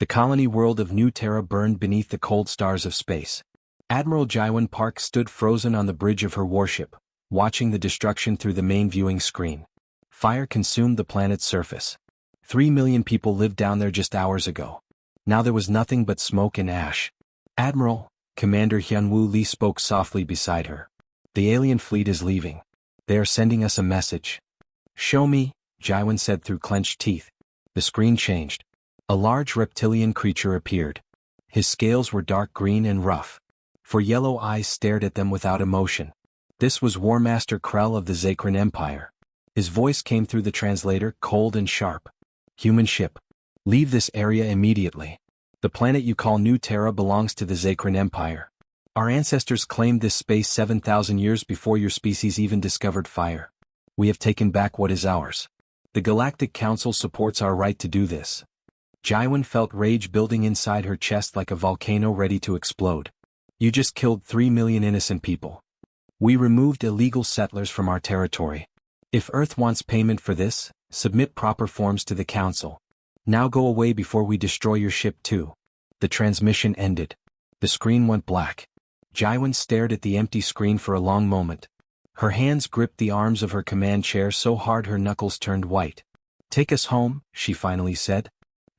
The colony world of New Terra burned beneath the cold stars of space. Admiral Jaiwan Park stood frozen on the bridge of her warship, watching the destruction through the main viewing screen. Fire consumed the planet's surface. 3 million people lived down there just hours ago. Now there was nothing but smoke and ash. Admiral, Commander Hyunwoo Lee spoke softly beside her. The alien fleet is leaving. They are sending us a message. Show me, Jaiwan said through clenched teeth. The screen changed. A large reptilian creature appeared. His scales were dark green and rough. Four yellow eyes stared at them without emotion. This was War Master Krell of the Zakran Empire. His voice came through the translator, cold and sharp. Human ship. Leave this area immediately. The planet you call New Terra belongs to the Zakran Empire. Our ancestors claimed this space 7,000 years before your species even discovered fire. We have taken back what is ours. The Galactic Council supports our right to do this. Jaiwan felt rage building inside her chest like a volcano ready to explode. You just killed 3 million innocent people. We removed illegal settlers from our territory. If Earth wants payment for this, submit proper forms to the Council. Now go away before we destroy your ship too. The transmission ended. The screen went black. Jaiwan stared at the empty screen for a long moment. Her hands gripped the arms of her command chair so hard her knuckles turned white. Take us home, she finally said.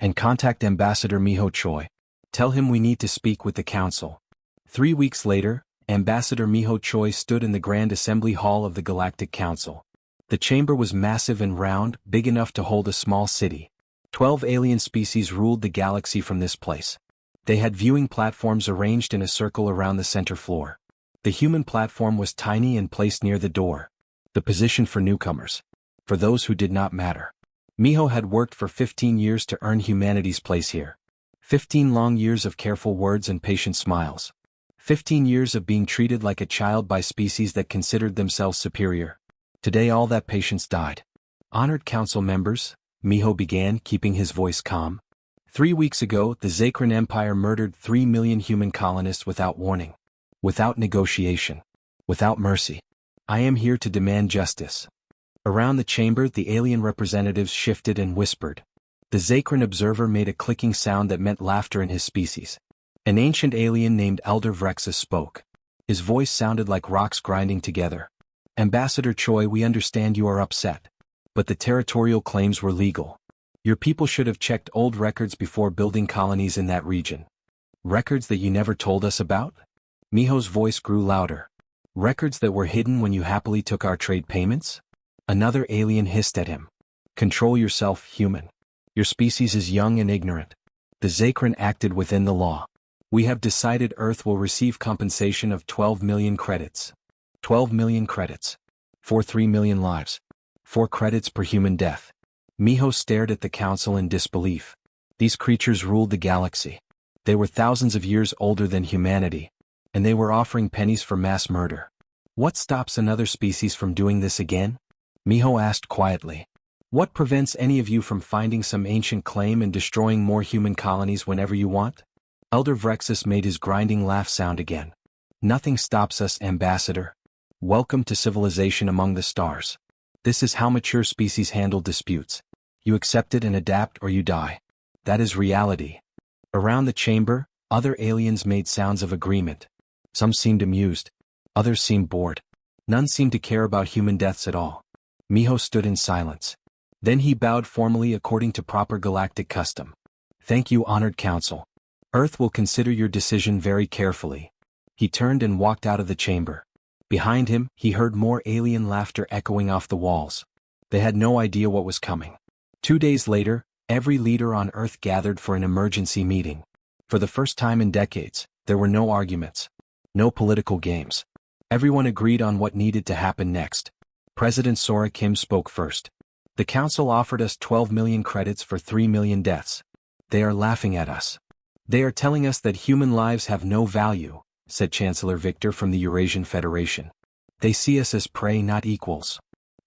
And contact Ambassador Miho Choi. Tell him we need to speak with the Council. 3 weeks later, Ambassador Miho Choi stood in the Grand Assembly Hall of the Galactic Council. The chamber was massive and round, big enough to hold a small city. 12 alien species ruled the galaxy from this place. They had viewing platforms arranged in a circle around the center floor. The human platform was tiny and placed near the door. The position for newcomers. For those who did not matter. Miho had worked for 15 years to earn humanity's place here. 15 long years of careful words and patient smiles. 15 years of being treated like a child by species that considered themselves superior. Today all that patience died. Honored council members, Miho began, keeping his voice calm. 3 weeks ago, the Zakran Empire murdered 3 million human colonists without warning. Without negotiation. Without mercy. I am here to demand justice. Around the chamber, the alien representatives shifted and whispered. The Zakran observer made a clicking sound that meant laughter in his species. An ancient alien named Elder Vrexus spoke. His voice sounded like rocks grinding together. Ambassador Choi, we understand you are upset. But the territorial claims were legal. Your people should have checked old records before building colonies in that region. Records that you never told us about? Miho's voice grew louder. Records that were hidden when you happily took our trade payments? Another alien hissed at him. Control yourself, human. Your species is young and ignorant. The Zakran acted within the law. We have decided Earth will receive compensation of 12 million credits. 12 million credits. For 3 million lives. 4 credits per human death. Miho stared at the council in disbelief. These creatures ruled the galaxy. They were thousands of years older than humanity, and they were offering pennies for mass murder. What stops another species from doing this again? Miho asked quietly. What prevents any of you from finding some ancient claim and destroying more human colonies whenever you want? Elder Vrexus made his grinding laugh sound again. Nothing stops us, Ambassador. Welcome to civilization among the stars. This is how mature species handle disputes. You accept it and adapt or you die. That is reality. Around the chamber, other aliens made sounds of agreement. Some seemed amused. Others seemed bored. None seemed to care about human deaths at all. Miho stood in silence. Then he bowed formally according to proper galactic custom. Thank you, honored council. Earth will consider your decision very carefully. He turned and walked out of the chamber. Behind him, he heard more alien laughter echoing off the walls. They had no idea what was coming. 2 days later, every leader on Earth gathered for an emergency meeting. For the first time in decades, there were no arguments. No political games. Everyone agreed on what needed to happen next. President Sora Kim spoke first. The council offered us 12 million credits for 3 million deaths. They are laughing at us. They are telling us that human lives have no value, said Chancellor Victor from the Eurasian Federation. They see us as prey, not equals.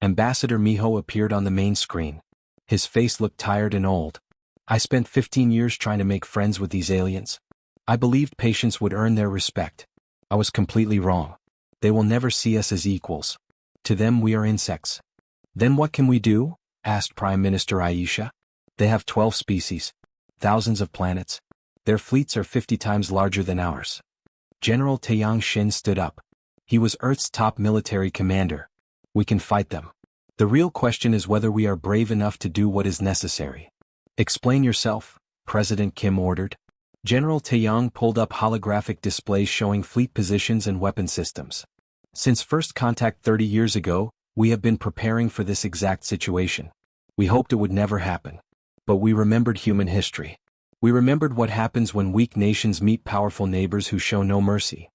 Ambassador Miho appeared on the main screen. His face looked tired and old. I spent 15 years trying to make friends with these aliens. I believed patience would earn their respect. I was completely wrong. They will never see us as equals. To them we are insects. Then what can we do? Asked Prime Minister Aisha. They have 12 species. thousands of planets. Their fleets are 50 times larger than ours. General Taeyang Shin stood up. He was Earth's top military commander. We can fight them. The real question is whether we are brave enough to do what is necessary. Explain yourself, President Kim ordered. General Taeyang pulled up holographic displays showing fleet positions and weapon systems. Since first contact 30 years ago, we have been preparing for this exact situation. We hoped it would never happen. But we remembered human history. We remembered what happens when weak nations meet powerful neighbors who show no mercy.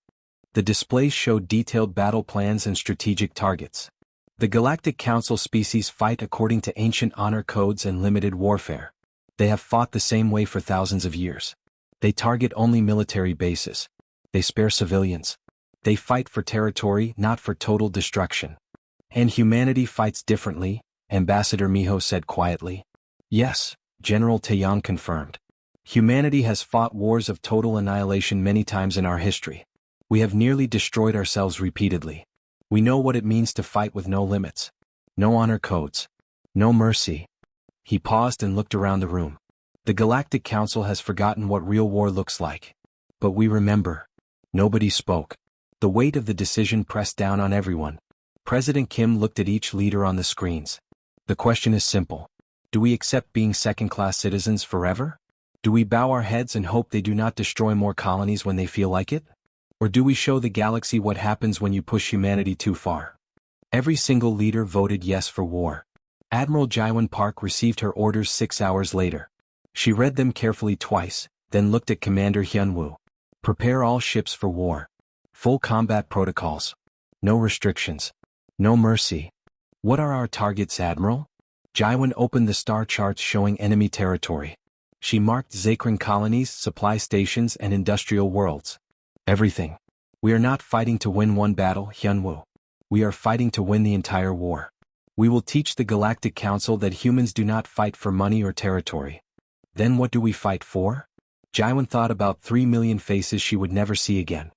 The displays showed detailed battle plans and strategic targets. The Galactic Council species fight according to ancient honor codes and limited warfare. They have fought the same way for thousands of years. They target only military bases. They spare civilians. They fight for territory, not for total destruction. And humanity fights differently, Ambassador Miho said quietly. Yes, General Taeyang confirmed. Humanity has fought wars of total annihilation many times in our history. We have nearly destroyed ourselves repeatedly. We know what it means to fight with no limits. No honor codes. No mercy. He paused and looked around the room. The Galactic Council has forgotten what real war looks like. But we remember. Nobody spoke. The weight of the decision pressed down on everyone. President Kim looked at each leader on the screens. The question is simple. Do we accept being second-class citizens forever? Do we bow our heads and hope they do not destroy more colonies when they feel like it? Or do we show the galaxy what happens when you push humanity too far? Every single leader voted yes for war. Admiral Jaiwan Park received her orders 6 hours later. She read them carefully twice, then looked at Commander Hyunwoo. Prepare all ships for war. Full combat protocols. No restrictions. No mercy. What are our targets, Admiral? Jaiwan opened the star charts showing enemy territory. She marked Zakrin colonies, supply stations and industrial worlds. Everything. We are not fighting to win one battle, Hyunwoo. We are fighting to win the entire war. We will teach the Galactic Council that humans do not fight for money or territory. Then what do we fight for? Jaiwan thought about 3 million faces she would never see again.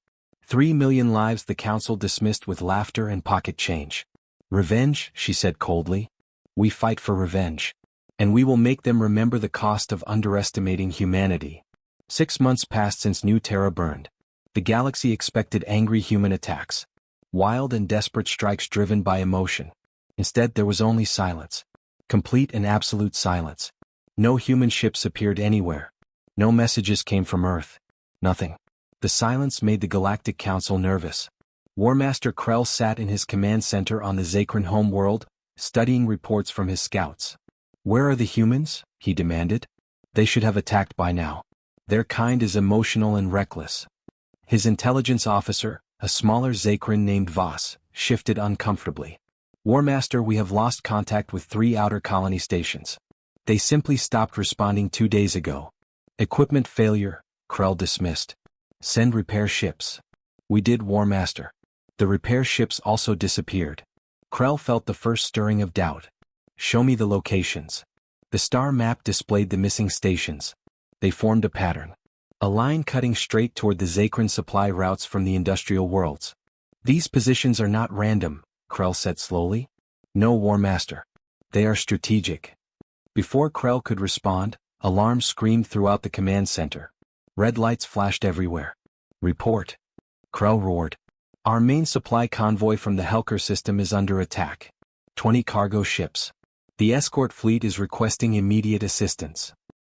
3 million lives the Council dismissed with laughter and pocket change. Revenge, she said coldly. We fight for revenge. And we will make them remember the cost of underestimating humanity. 6 months passed since New Terra burned. The galaxy expected angry human attacks. Wild and desperate strikes driven by emotion. Instead there was only silence. Complete and absolute silence. No human ships appeared anywhere. No messages came from Earth. Nothing. The silence made the Galactic Council nervous. War Master Krell sat in his command center on the Zakrin homeworld, studying reports from his scouts. Where are the humans? He demanded. They should have attacked by now. Their kind is emotional and reckless. His intelligence officer, a smaller Zakrin named Voss, shifted uncomfortably. War Master, we have lost contact with 3 outer colony stations. They simply stopped responding 2 days ago. Equipment failure, Krell dismissed. Send repair ships. We did, War Master. The repair ships also disappeared. Krell felt the first stirring of doubt. Show me the locations. The star map displayed the missing stations. They formed a pattern. A line cutting straight toward the Zakrin supply routes from the industrial worlds. These positions are not random, Krell said slowly. No, War Master. They are strategic. Before Krell could respond, alarms screamed throughout the command center. Red lights flashed everywhere. Report. Krell roared. Our main supply convoy from the Helker system is under attack. 20 cargo ships. The escort fleet is requesting immediate assistance.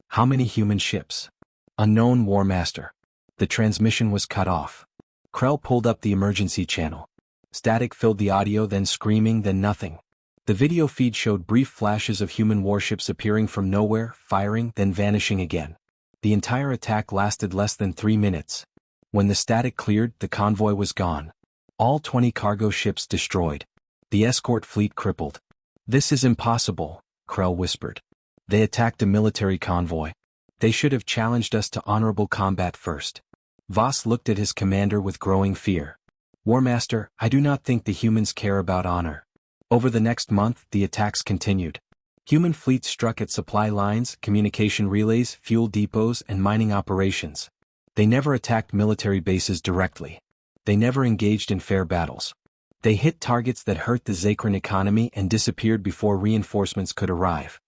How many human ships? Unknown, War Master. The transmission was cut off. Krell pulled up the emergency channel. Static filled the audio, then screaming, then nothing. The video feed showed brief flashes of human warships appearing from nowhere, firing, then vanishing again. The entire attack lasted less than 3 minutes. When the static cleared, the convoy was gone. All 20 cargo ships destroyed. The escort fleet crippled. This is impossible, Krell whispered. They attacked a military convoy. They should have challenged us to honorable combat first. Voss looked at his commander with growing fear. War Master, I do not think the humans care about honor. Over the next month, the attacks continued. Human fleets struck at supply lines, communication relays, fuel depots, and mining operations. They never attacked military bases directly. They never engaged in fair battles. They hit targets that hurt the Zakrin economy and disappeared before reinforcements could arrive.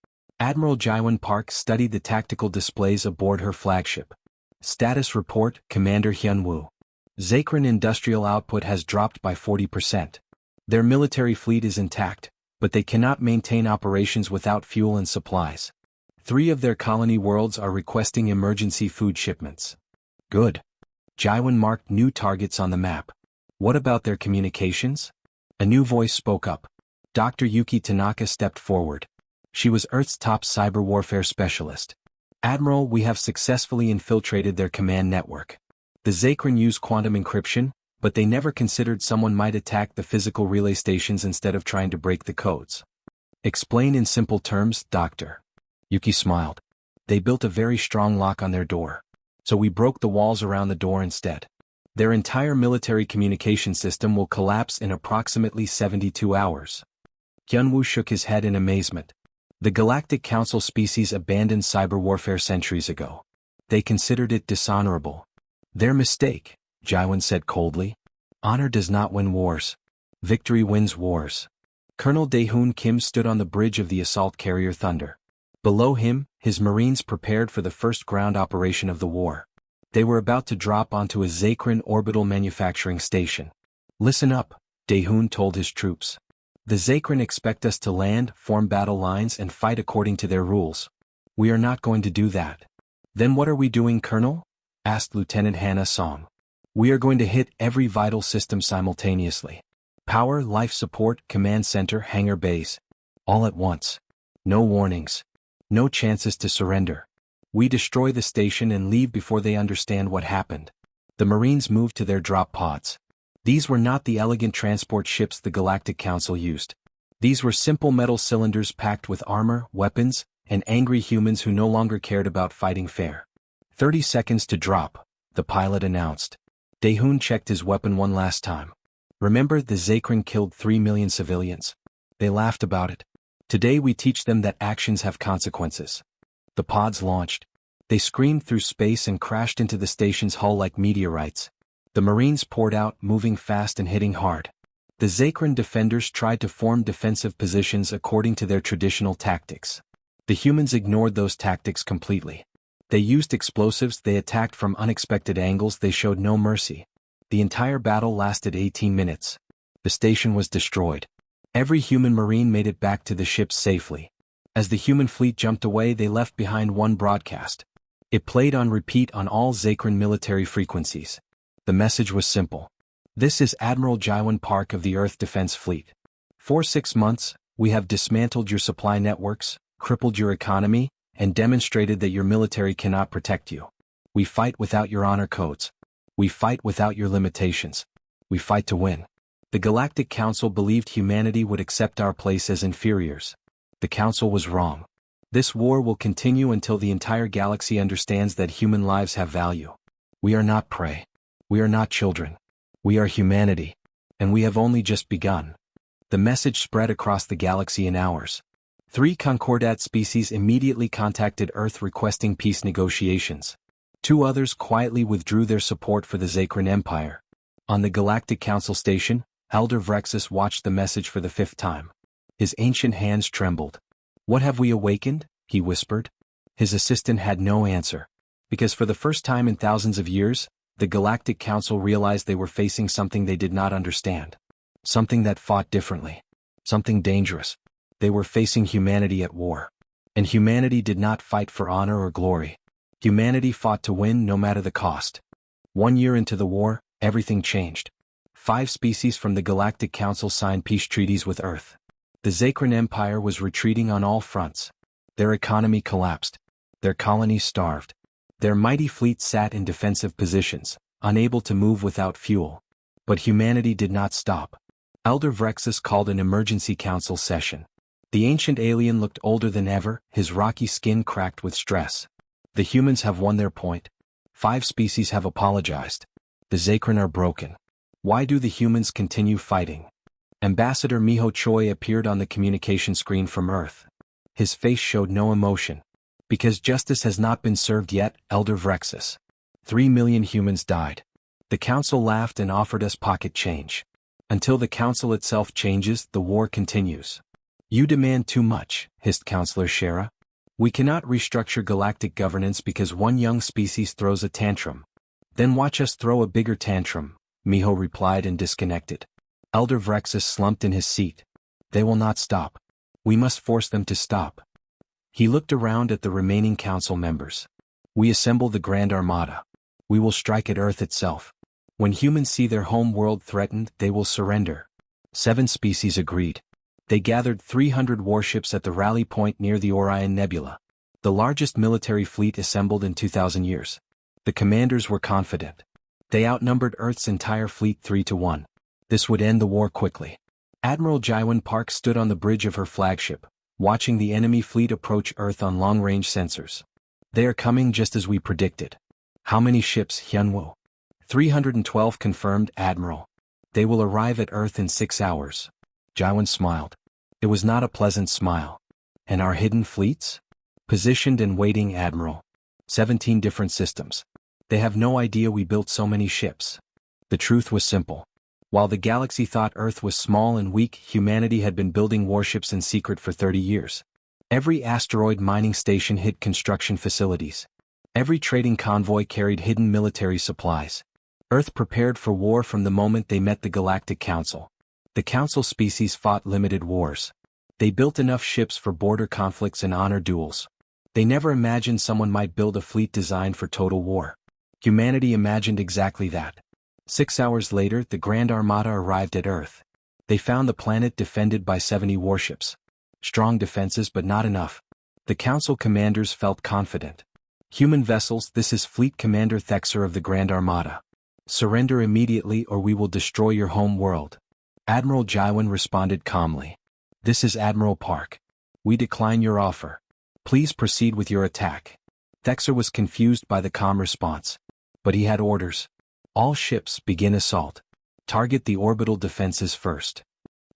Admiral Jaiwan Park studied the tactical displays aboard her flagship. Status report, Commander Hyunwoo. Zakrin industrial output has dropped by 40%. Their military fleet is intact, but they cannot maintain operations without fuel and supplies. 3 of their colony worlds are requesting emergency food shipments. Good. Jaiwan marked new targets on the map. What about their communications? A new voice spoke up. Dr. Yuki Tanaka stepped forward. She was Earth's top cyber warfare specialist. Admiral, we have successfully infiltrated their command network. The Zakrin use quantum encryption, but they never considered someone might attack the physical relay stations instead of trying to break the codes. Explain in simple terms, Doctor. Yuki smiled. They built a very strong lock on their door. So we broke the walls around the door instead. Their entire military communication system will collapse in approximately 72 hours. Hyunwoo shook his head in amazement. The Galactic Council species abandoned cyber warfare centuries ago. They considered it dishonorable. Their mistake, Jaiwan said coldly. Honor does not win wars. Victory wins wars. Colonel Daehoon Kim stood on the bridge of the assault carrier Thunder. Below him, his Marines prepared for the first ground operation of the war. They were about to drop onto a Zakrin orbital manufacturing station. Listen up, Daehoon told his troops. The Zakrin expect us to land, form battle lines and fight according to their rules. We are not going to do that. Then what are we doing, Colonel? Asked Lieutenant Hannah Song. We are going to hit every vital system simultaneously. Power, life support, command center, hangar bays. All at once. No warnings. No chances to surrender. We destroy the station and leave before they understand what happened. The Marines moved to their drop pods. These were not the elegant transport ships the Galactic Council used. These were simple metal cylinders packed with armor, weapons, and angry humans who no longer cared about fighting fair. 30 seconds to drop, the pilot announced. Daehoon checked his weapon one last time. Remember, the Zakrin killed 3 million civilians. They laughed about it. Today we teach them that actions have consequences. The pods launched. They screamed through space and crashed into the station's hull like meteorites. The Marines poured out, moving fast and hitting hard. The Zakrin defenders tried to form defensive positions according to their traditional tactics. The humans ignored those tactics completely. They used explosives, they attacked from unexpected angles, they showed no mercy. The entire battle lasted 18 minutes. The station was destroyed. Every human Marine made it back to the ships safely. As the human fleet jumped away, they left behind one broadcast. It played on repeat on all Zakrin military frequencies. The message was simple. This is Admiral Jaiwan Park of the Earth Defense Fleet. For 6 months, we have dismantled your supply networks, crippled your economy, and demonstrated that your military cannot protect you. We fight without your honor codes. We fight without your limitations. We fight to win. The Galactic Council believed humanity would accept our place as inferiors. The Council was wrong. This war will continue until the entire galaxy understands that human lives have value. We are not prey. We are not children. We are humanity. And we have only just begun. The message spread across the galaxy in hours. 3 Concordat species immediately contacted Earth requesting peace negotiations. 2 others quietly withdrew their support for the Zakrin Empire. On the Galactic Council station, Elder Vrexus watched the message for the 5th time. His ancient hands trembled. What have we awakened? He whispered. His assistant had no answer. Because for the first time in thousands of years, the Galactic Council realized they were facing something they did not understand. Something that fought differently. Something dangerous. They were facing humanity at war. And humanity did not fight for honor or glory. Humanity fought to win no matter the cost. 1 year into the war, everything changed. 5 species from the Galactic Council signed peace treaties with Earth. The Zakrin Empire was retreating on all fronts. Their economy collapsed. Their colonies starved. Their mighty fleet sat in defensive positions, unable to move without fuel. But humanity did not stop. Elder Vrexus called an emergency council session. The ancient alien looked older than ever, his rocky skin cracked with stress. The humans have won their point. 5 species have apologized. The Zakrin are broken. Why do the humans continue fighting? Ambassador Miho Choi appeared on the communication screen from Earth. His face showed no emotion. Because justice has not been served yet, Elder Vrexus. 3 million humans died. The council laughed and offered us pocket change. Until the council itself changes, the war continues. You demand too much, hissed Counselor Shara. We cannot restructure galactic governance because one young species throws a tantrum. Then watch us throw a bigger tantrum, Miho replied and disconnected. Elder Vrexus slumped in his seat. They will not stop. We must force them to stop. He looked around at the remaining council members. We assemble the Grand Armada. We will strike at Earth itself. When humans see their home world threatened, they will surrender. 7 species agreed. They gathered 300 warships at the rally point near the Orion Nebula, the largest military fleet assembled in 2,000 years. The commanders were confident. They outnumbered Earth's entire fleet 3-1. This would end the war quickly. Admiral Jaiwan Park stood on the bridge of her flagship, watching the enemy fleet approach Earth on long-range sensors. They are coming just as we predicted. How many ships, Hyunwoo? 312 confirmed, Admiral. They will arrive at Earth in 6 hours. Jaiwan smiled. It was not a pleasant smile. And our hidden fleets? Positioned and waiting, Admiral. 17 different systems. They have no idea we built so many ships. The truth was simple. While the galaxy thought Earth was small and weak, humanity had been building warships in secret for 30 years. Every asteroid mining station hid construction facilities. Every trading convoy carried hidden military supplies. Earth prepared for war from the moment they met the Galactic Council. The Council species fought limited wars. They built enough ships for border conflicts and honor duels. They never imagined someone might build a fleet designed for total war. Humanity imagined exactly that. 6 hours later, the Grand Armada arrived at Earth. They found the planet defended by 70 warships. Strong defenses, but not enough. The Council commanders felt confident. Human vessels, this is Fleet Commander Thexer of the Grand Armada. Surrender immediately or we will destroy your home world. Admiral Jaiwan responded calmly. This is Admiral Park. We decline your offer. Please proceed with your attack. Thexer was confused by the calm response. But he had orders. All ships, begin assault. Target the orbital defenses first.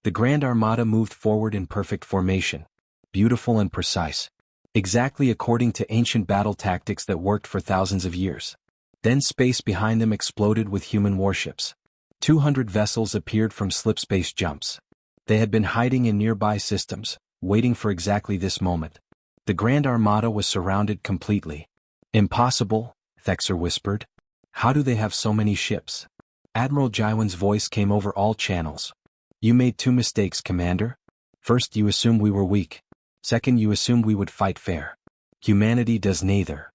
The Grand Armada moved forward in perfect formation. Beautiful and precise. Exactly according to ancient battle tactics that worked for thousands of years. Then space behind them exploded with human warships. 200 vessels appeared from slipspace jumps. They had been hiding in nearby systems, waiting for exactly this moment. The Grand Armada was surrounded completely. Impossible, Thexer whispered. How do they have so many ships? Admiral Jaiwan's voice came over all channels. You made 2 mistakes, Commander. First, you assumed we were weak. Second, you assumed we would fight fair. Humanity does neither.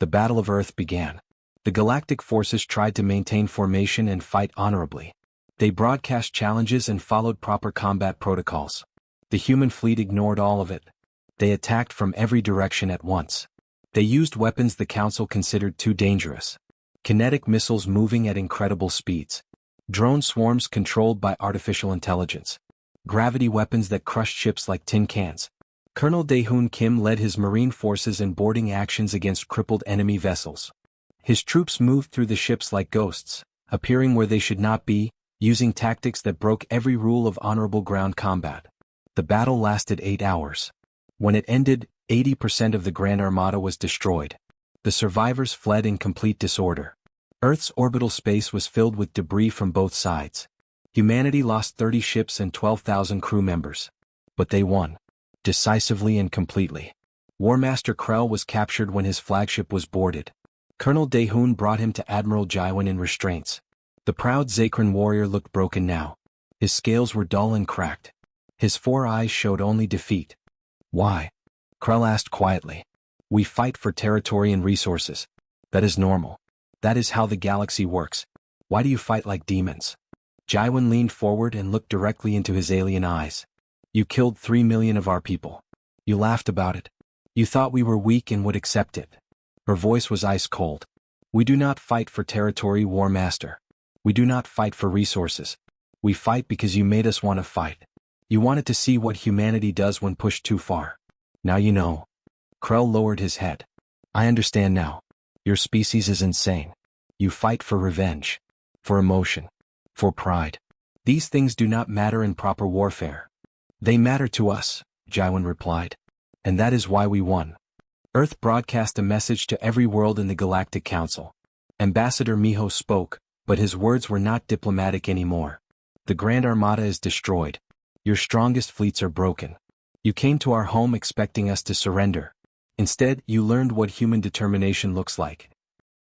The Battle of Earth began. The galactic forces tried to maintain formation and fight honorably. They broadcast challenges and followed proper combat protocols. The human fleet ignored all of it. They attacked from every direction at once. They used weapons the Council considered too dangerous. Kinetic missiles moving at incredible speeds. Drone swarms controlled by artificial intelligence. Gravity weapons that crushed ships like tin cans. Colonel Daehoon Kim led his marine forces in boarding actions against crippled enemy vessels. His troops moved through the ships like ghosts, appearing where they should not be, using tactics that broke every rule of honorable ground combat. The battle lasted 8 hours. When it ended, 80% of the Grand Armada was destroyed. The survivors fled in complete disorder. Earth's orbital space was filled with debris from both sides. Humanity lost 30 ships and 12,000 crew members. But they won. Decisively and completely. War Master Krell was captured when his flagship was boarded. Colonel Daehoon brought him to Admiral Jaiwan in restraints. The proud Zakran warrior looked broken now. His scales were dull and cracked. His 4 eyes showed only defeat. Why? Krell asked quietly. We fight for territory and resources. That is normal. That is how the galaxy works. Why do you fight like demons? Jaiwan leaned forward and looked directly into his alien eyes. You killed 3 million of our people. You laughed about it. You thought we were weak and would accept it. Her voice was ice cold. We do not fight for territory, War Master. We do not fight for resources. We fight because you made us want to fight. You wanted to see what humanity does when pushed too far. Now you know. Krell lowered his head. I understand now. Your species is insane. You fight for revenge. For emotion. For pride. These things do not matter in proper warfare. They matter to us, Jaiwan replied. And that is why we won. Earth broadcast a message to every world in the Galactic Council. Ambassador Miho spoke, but his words were not diplomatic anymore. The Grand Armada is destroyed. Your strongest fleets are broken. You came to our home expecting us to surrender. Instead, you learned what human determination looks like.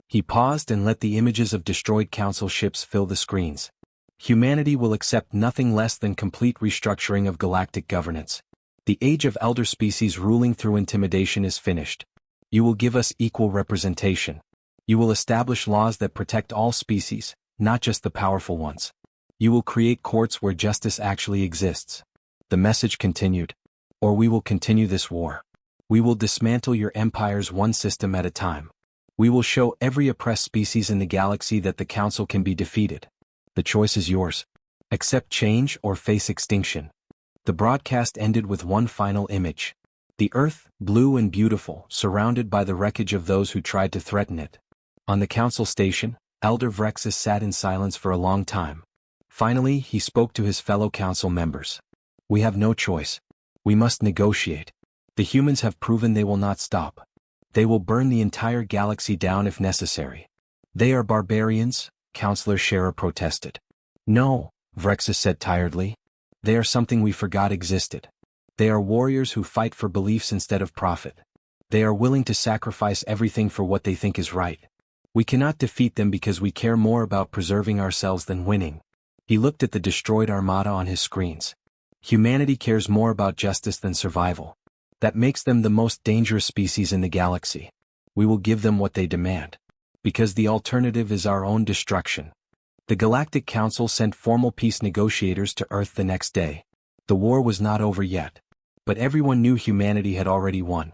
He paused and let the images of destroyed council ships fill the screens. Humanity will accept nothing less than complete restructuring of galactic governance. The age of elder species ruling through intimidation is finished. You will give us equal representation. You will establish laws that protect all species, not just the powerful ones. You will create courts where justice actually exists. The message continued. Or we will continue this war. We will dismantle your empires one system at a time. We will show every oppressed species in the galaxy that the Council can be defeated. The choice is yours. Accept change or face extinction. The broadcast ended with one final image. The Earth, blue and beautiful, surrounded by the wreckage of those who tried to threaten it. On the Council station, Elder Vrexus sat in silence for a long time. Finally, he spoke to his fellow Council members. We have no choice. We must negotiate. The humans have proven they will not stop. They will burn the entire galaxy down if necessary. They are barbarians, Counselor Shara protested. No, Vrexus said tiredly. They are something we forgot existed. They are warriors who fight for beliefs instead of profit. They are willing to sacrifice everything for what they think is right. We cannot defeat them because we care more about preserving ourselves than winning. He looked at the destroyed armada on his screens. Humanity cares more about justice than survival. That makes them the most dangerous species in the galaxy. We will give them what they demand. Because the alternative is our own destruction. The Galactic Council sent formal peace negotiators to Earth the next day. The war was not over yet. But everyone knew humanity had already won.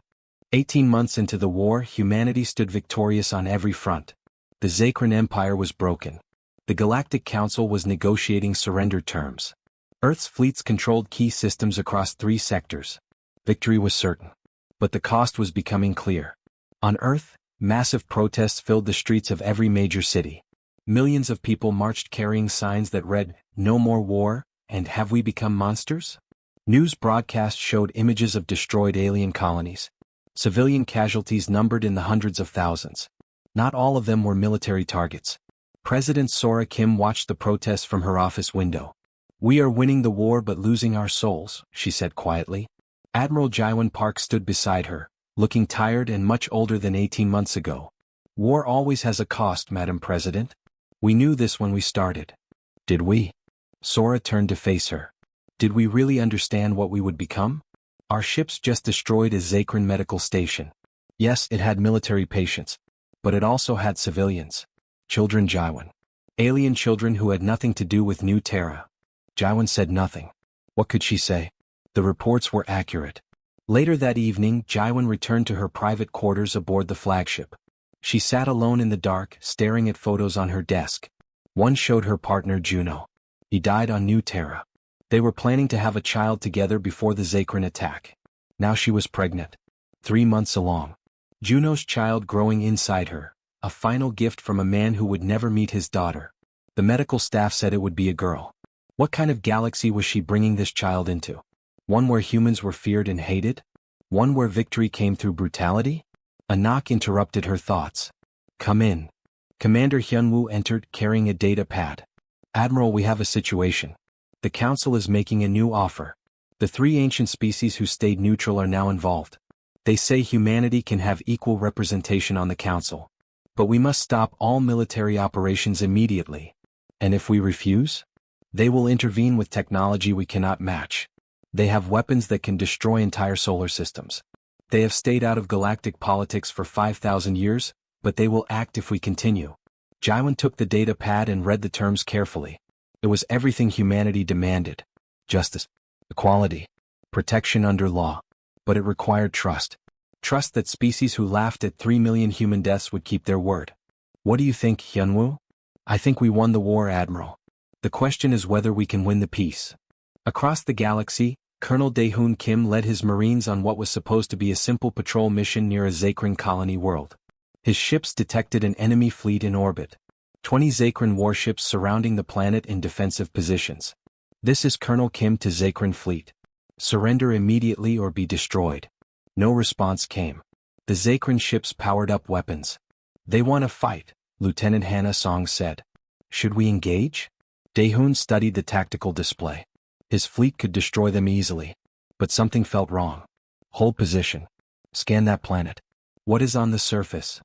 18 months into the war, humanity stood victorious on every front. The Zakran Empire was broken. The Galactic Council was negotiating surrender terms. Earth's fleets controlled key systems across 3 sectors. Victory was certain. But the cost was becoming clear. On Earth, massive protests filled the streets of every major city. Millions of people marched carrying signs that read, "No more war," and "Have we become monsters?" News broadcasts showed images of destroyed alien colonies. Civilian casualties numbered in the hundreds of thousands. Not all of them were military targets. President Sora Kim watched the protests from her office window. "We are winning the war but losing our souls," she said quietly. Admiral Jaiwan Park stood beside her, looking tired and much older than 18 months ago. "War always has a cost, Madam President. We knew this when we started." "Did we?" Sora turned to face her. "Did we really understand what we would become? Our ships just destroyed a Zakran medical station. Yes, it had military patients. But it also had civilians. Children, Jaiwan. Alien children who had nothing to do with New Terra." Jaiwan said nothing. What could she say? The reports were accurate. Later that evening, Jaiwan returned to her private quarters aboard the flagship. She sat alone in the dark, staring at photos on her desk. One showed her partner Juno. He died on New Terra. They were planning to have a child together before the Zakran attack. Now she was pregnant. 3 months along. Juno's child growing inside her, a final gift from a man who would never meet his daughter. The medical staff said it would be a girl. What kind of galaxy was she bringing this child into? One where humans were feared and hated? One where victory came through brutality? A knock interrupted her thoughts. "Come in." Commander Hyunwoo entered, carrying a data pad. "Admiral, we have a situation. The Council is making a new offer. The 3 ancient species who stayed neutral are now involved. They say humanity can have equal representation on the Council. But we must stop all military operations immediately. And if we refuse? They will intervene with technology we cannot match. They have weapons that can destroy entire solar systems. They have stayed out of galactic politics for 5,000 years, but they will act if we continue." Jaiwan took the data pad and read the terms carefully. It was everything humanity demanded. Justice, equality, protection under law. But it required trust. Trust that species who laughed at 3 million human deaths would keep their word. "What do you think, Hyunwoo?" "I think we won the war, Admiral. The question is whether we can win the peace." Across the galaxy, Colonel Daehoon Kim led his Marines on what was supposed to be a simple patrol mission near a Zakran colony world. His ships detected an enemy fleet in orbit. 20 Zakran warships surrounding the planet in defensive positions. "This is Colonel Kim to Zakran fleet. Surrender immediately or be destroyed." No response came. The Zakran ships powered up weapons. "They want to fight," Lieutenant Hannah Song said. "Should we engage?" Daehoon studied the tactical display. His fleet could destroy them easily. But something felt wrong. "Hold position. Scan that planet. What is on the surface?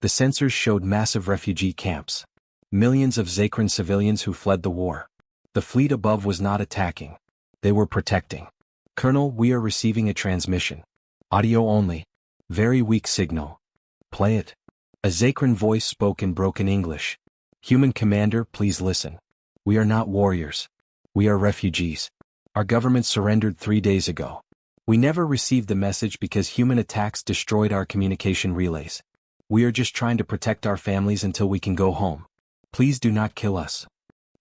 The sensors showed massive refugee camps. Millions of Zakran civilians who fled the war. The fleet above was not attacking. They were protecting. Colonel, we are receiving a transmission. Audio only. Very weak signal. Play it. A Zakran voice spoke in broken English. Human commander, please listen. We are not warriors. We are refugees. Our government surrendered 3 days ago. We never received the message because human attacks destroyed our communication relays. We are just trying to protect our families until we can go home. Please do not kill us.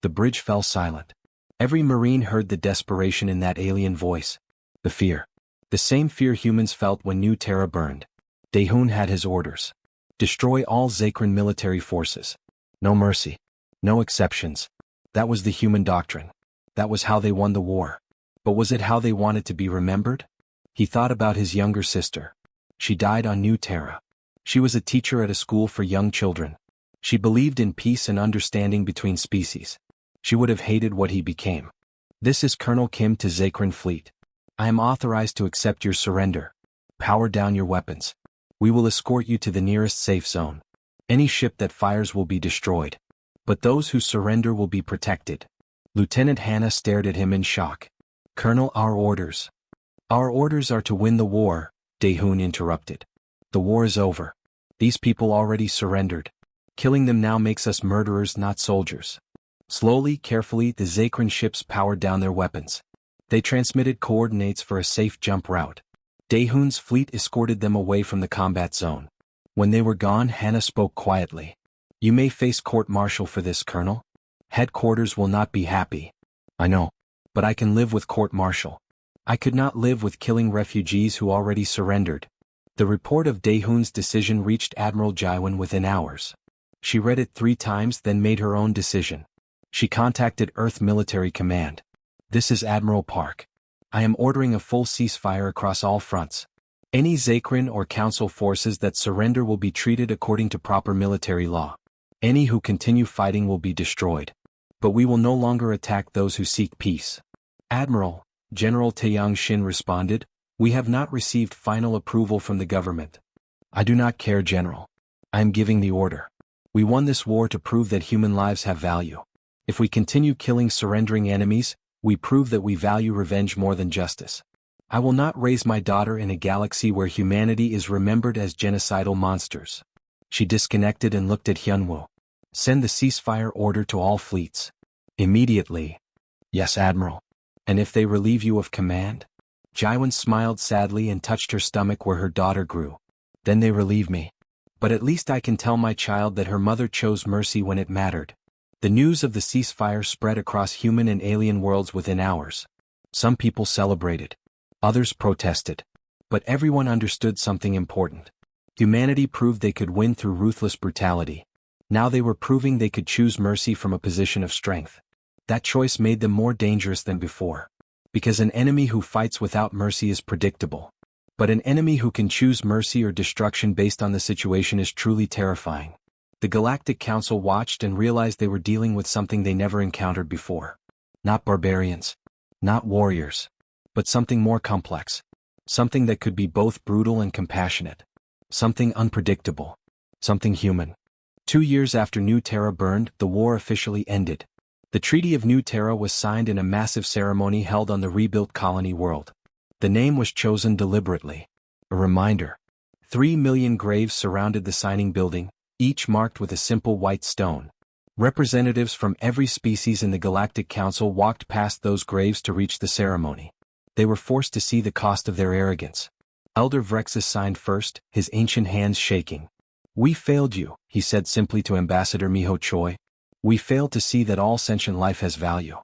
The bridge fell silent. Every Marine heard the desperation in that alien voice. The fear. The same fear humans felt when New Terra burned. Daehoon had his orders. Destroy all Zakran military forces. No mercy. No exceptions. That was the human doctrine. That was how they won the war. But was it how they wanted to be remembered? He thought about his younger sister. She died on New Terra. She was a teacher at a school for young children. She believed in peace and understanding between species. She would have hated what he became. This is Colonel Kim to Zakran Fleet. I am authorized to accept your surrender. Power down your weapons. We will escort you to the nearest safe zone. Any ship that fires will be destroyed. But those who surrender will be protected. Lieutenant Hannah stared at him in shock. Colonel, our orders. Our orders are to win the war, Daehoon interrupted. The war is over. These people already surrendered. Killing them now makes us murderers, not soldiers. Slowly, carefully, the Zakran ships powered down their weapons. They transmitted coordinates for a safe jump route. Daehoon's fleet escorted them away from the combat zone. When they were gone, Hannah spoke quietly. You may face court-martial for this, Colonel. Headquarters will not be happy. I know. But I can live with court-martial. I could not live with killing refugees who already surrendered. The report of Daehoon's decision reached Admiral Jaiwan within hours. She read it 3 times, then made her own decision. She contacted Earth Military Command. This is Admiral Park. I am ordering a full ceasefire across all fronts. Any Zakran or Council forces that surrender will be treated according to proper military law. Any who continue fighting will be destroyed. But we will no longer attack those who seek peace. Admiral, General Taeyang Shin responded, we have not received final approval from the government. I do not care, General. I am giving the order. We won this war to prove that human lives have value. If we continue killing surrendering enemies, we prove that we value revenge more than justice. I will not raise my daughter in a galaxy where humanity is remembered as genocidal monsters. She disconnected and looked at Hyunwoo. Send the ceasefire order to all fleets. Immediately. Yes, Admiral. And if they relieve you of command? Jaiwan smiled sadly and touched her stomach where her daughter grew. Then they relieve me. But at least I can tell my child that her mother chose mercy when it mattered. The news of the ceasefire spread across human and alien worlds within hours. Some people celebrated. Others protested. But everyone understood something important. Humanity proved they could win through ruthless brutality. Now they were proving they could choose mercy from a position of strength. That choice made them more dangerous than before. Because an enemy who fights without mercy is predictable. But an enemy who can choose mercy or destruction based on the situation is truly terrifying. The Galactic Council watched and realized they were dealing with something they never encountered before. Not barbarians. Not warriors. But something more complex. Something that could be both brutal and compassionate. Something unpredictable. Something human. 2 years after New Terra burned, the war officially ended. The Treaty of New Terra was signed in a massive ceremony held on the rebuilt colony world. The name was chosen deliberately. A reminder. 3 million graves surrounded the signing building, each marked with a simple white stone. Representatives from every species in the Galactic Council walked past those graves to reach the ceremony. They were forced to see the cost of their arrogance. Elder Vrexus signed first, his ancient hands shaking. We failed you, he said simply to Ambassador Miho Choi. We failed to see that all sentient life has value.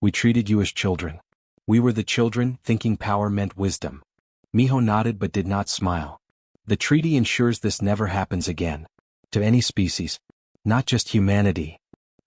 We treated you as children. We were the children, thinking power meant wisdom. Miho nodded but did not smile. The treaty ensures this never happens again. To any species. Not just humanity.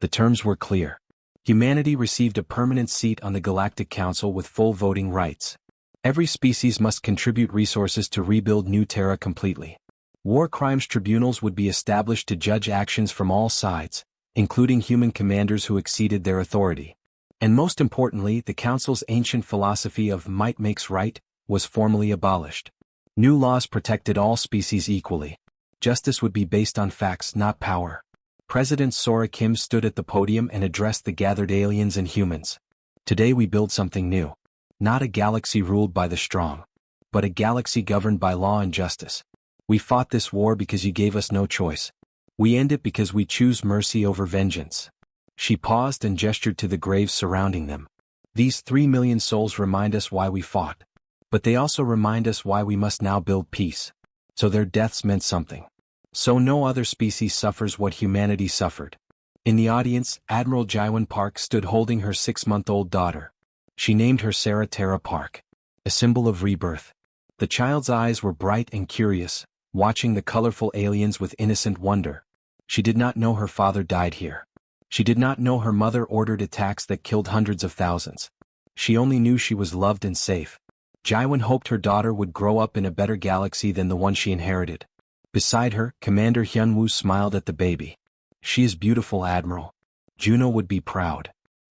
The terms were clear. Humanity received a permanent seat on the Galactic Council with full voting rights. Every species must contribute resources to rebuild New Terra completely. War crimes tribunals would be established to judge actions from all sides, including human commanders who exceeded their authority. And most importantly, the Council's ancient philosophy of might makes right was formally abolished. New laws protected all species equally. Justice would be based on facts, not power. President Sora Kim stood at the podium and addressed the gathered aliens and humans. Today we build something new. Not a galaxy ruled by the strong, but a galaxy governed by law and justice. We fought this war because you gave us no choice. We end it because we choose mercy over vengeance. She paused and gestured to the graves surrounding them. These 3 million souls remind us why we fought. But they also remind us why we must now build peace. So their deaths meant something. So no other species suffers what humanity suffered. In the audience, Admiral Jaiwan Park stood holding her 6-month-old daughter. She named her Sarah Tara Park, a symbol of rebirth. The child's eyes were bright and curious, watching the colorful aliens with innocent wonder. She did not know her father died here. She did not know her mother ordered attacks that killed hundreds of thousands. She only knew she was loved and safe. Jaiwan hoped her daughter would grow up in a better galaxy than the one she inherited. Beside her, Commander Hyunwoo smiled at the baby. She is beautiful, Admiral. Juno would be proud.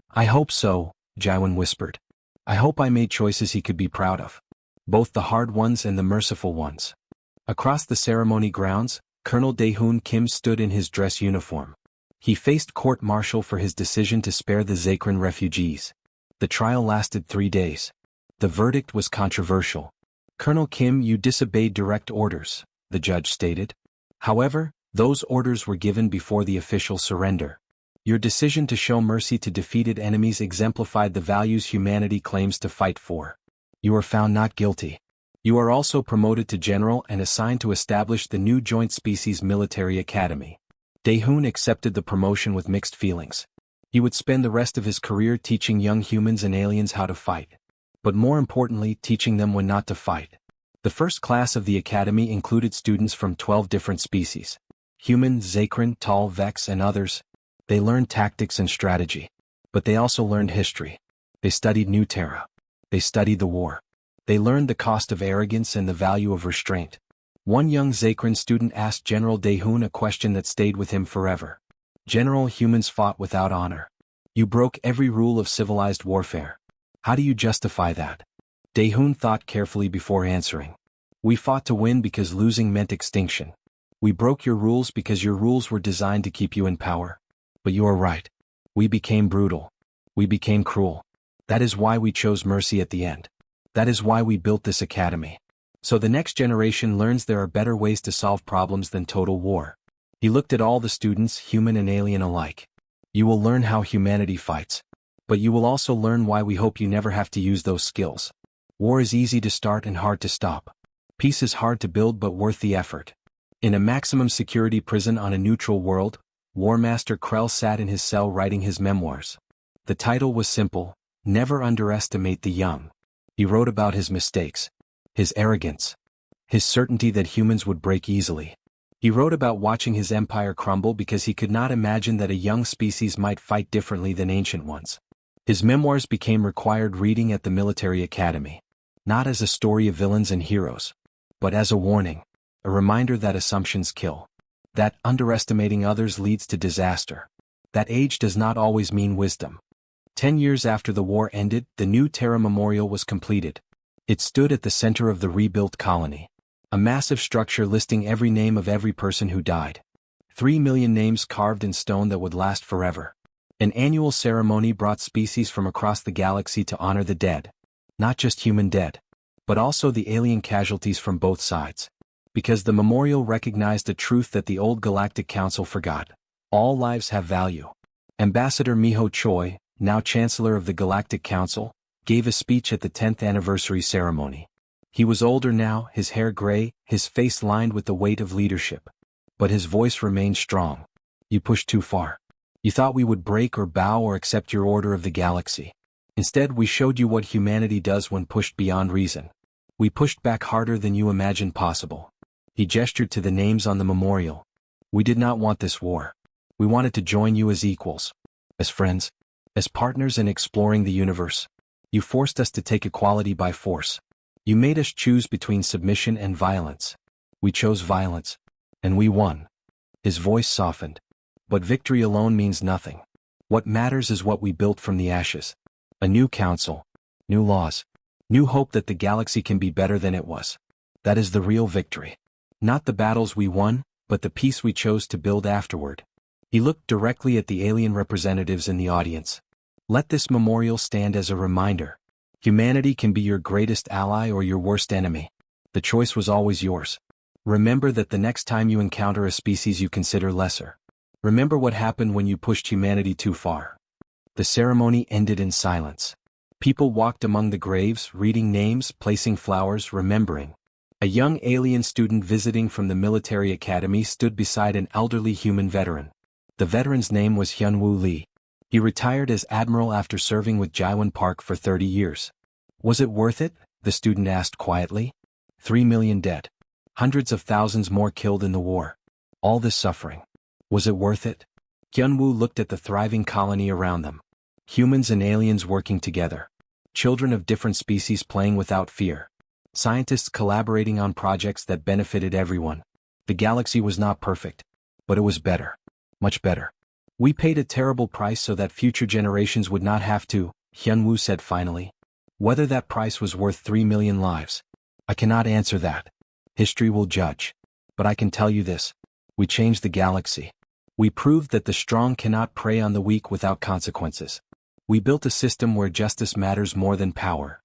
I hope so, Jaiwan whispered. I hope I made choices he could be proud of. Both the hard ones and the merciful ones. Across the ceremony grounds, Colonel Dae-hoon Kim stood in his dress uniform. He faced court-martial for his decision to spare the Zakran refugees. The trial lasted 3 days. The verdict was controversial. Colonel Kim, you disobeyed direct orders, the judge stated. However, those orders were given before the official surrender. Your decision to show mercy to defeated enemies exemplified the values humanity claims to fight for. You are found not guilty. You are also promoted to general and assigned to establish the new Joint Species Military Academy. Dae-hoon accepted the promotion with mixed feelings. He would spend the rest of his career teaching young humans and aliens how to fight. But more importantly, teaching them when not to fight. The first class of the academy included students from 12 different species. Human, Zakran, Tal, Vex, and others. They learned tactics and strategy. But they also learned history. They studied New Terra. They studied the war. They learned the cost of arrogance and the value of restraint. One young Zakran student asked General Dae-hoon a question that stayed with him forever. General, humans fought without honor. You broke every rule of civilized warfare. How do you justify that? Dae-hoon thought carefully before answering. We fought to win because losing meant extinction. We broke your rules because your rules were designed to keep you in power. But you are right. We became brutal. We became cruel. That is why we chose mercy at the end. That is why we built this academy. So the next generation learns there are better ways to solve problems than total war. He looked at all the students, human and alien alike. You will learn how humanity fights. But you will also learn why we hope you never have to use those skills. War is easy to start and hard to stop. Peace is hard to build but worth the effort. In a maximum security prison on a neutral world, War Master Krell sat in his cell writing his memoirs. The title was simple, Never Underestimate the Young. He wrote about his mistakes, his arrogance, his certainty that humans would break easily. He wrote about watching his empire crumble because he could not imagine that a young species might fight differently than ancient ones. His memoirs became required reading at the military academy. Not as a story of villains and heroes, but as a warning, a reminder that assumptions kill. That underestimating others leads to disaster. That age does not always mean wisdom. 10 years after the war ended, the new Terra Memorial was completed. It stood at the center of the rebuilt colony. A massive structure listing every name of every person who died. 3 million names carved in stone that would last forever. An annual ceremony brought species from across the galaxy to honor the dead. Not just human dead, but also the alien casualties from both sides. Because the memorial recognized a truth that the old Galactic Council forgot. All lives have value. Ambassador Miho Choi, now Chancellor of the Galactic Council, gave a speech at the 10th anniversary ceremony. He was older now, his hair gray, his face lined with the weight of leadership. But his voice remained strong. You pushed too far. You thought we would break or bow or accept your order of the galaxy. Instead, we showed you what humanity does when pushed beyond reason. We pushed back harder than you imagined possible. He gestured to the names on the memorial. We did not want this war. We wanted to join you as equals. As friends. As partners in exploring the universe. You forced us to take equality by force. You made us choose between submission and violence. We chose violence. And we won. His voice softened. But victory alone means nothing. What matters is what we built from the ashes. A new council. New laws. New hope that the galaxy can be better than it was. That is the real victory. Not the battles we won, but the peace we chose to build afterward. He looked directly at the alien representatives in the audience. Let this memorial stand as a reminder. Humanity can be your greatest ally or your worst enemy. The choice was always yours. Remember that the next time you encounter a species you consider lesser. Remember what happened when you pushed humanity too far. The ceremony ended in silence. People walked among the graves, reading names, placing flowers, remembering. A young alien student visiting from the military academy stood beside an elderly human veteran. The veteran's name was Hyunwoo Lee. He retired as admiral after serving with Jaiwan Park for 30 years. Was it worth it? The student asked quietly. 3 million dead. Hundreds of thousands more killed in the war. All this suffering. Was it worth it? Hyunwoo looked at the thriving colony around them. Humans and aliens working together. Children of different species playing without fear. Scientists collaborating on projects that benefited everyone. The galaxy was not perfect, but it was better. Much better. We paid a terrible price so that future generations would not have to, Hyunwoo said finally. Whether that price was worth 3 million lives. I cannot answer that. History will judge. But I can tell you this. We changed the galaxy. We proved that the strong cannot prey on the weak without consequences. We built a system where justice matters more than power.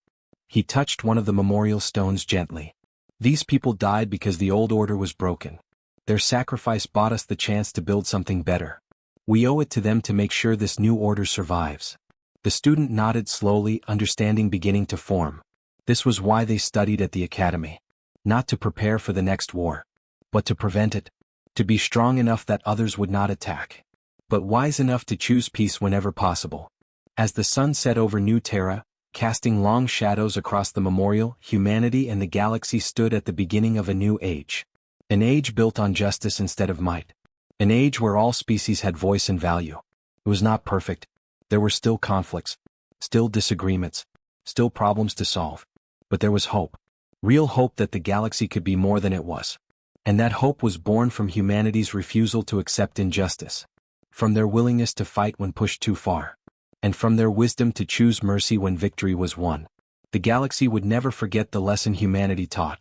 He touched one of the memorial stones gently. These people died because the old order was broken. Their sacrifice bought us the chance to build something better. We owe it to them to make sure this new order survives. The student nodded slowly, understanding beginning to form. This was why they studied at the academy. Not to prepare for the next war, but to prevent it. To be strong enough that others would not attack. But wise enough to choose peace whenever possible. As the sun set over New Terra, casting long shadows across the memorial, humanity and the galaxy stood at the beginning of a new age. An age built on justice instead of might. An age where all species had voice and value. It was not perfect. There were still conflicts. Still disagreements. Still problems to solve. But there was hope. Real hope that the galaxy could be more than it was. And that hope was born from humanity's refusal to accept injustice. From their willingness to fight when pushed too far. And from their wisdom to choose mercy when victory was won. The galaxy would never forget the lesson humanity taught.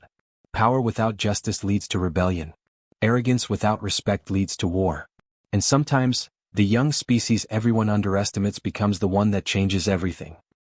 Power without justice leads to rebellion. Arrogance without respect leads to war. And sometimes, the young species everyone underestimates becomes the one that changes everything.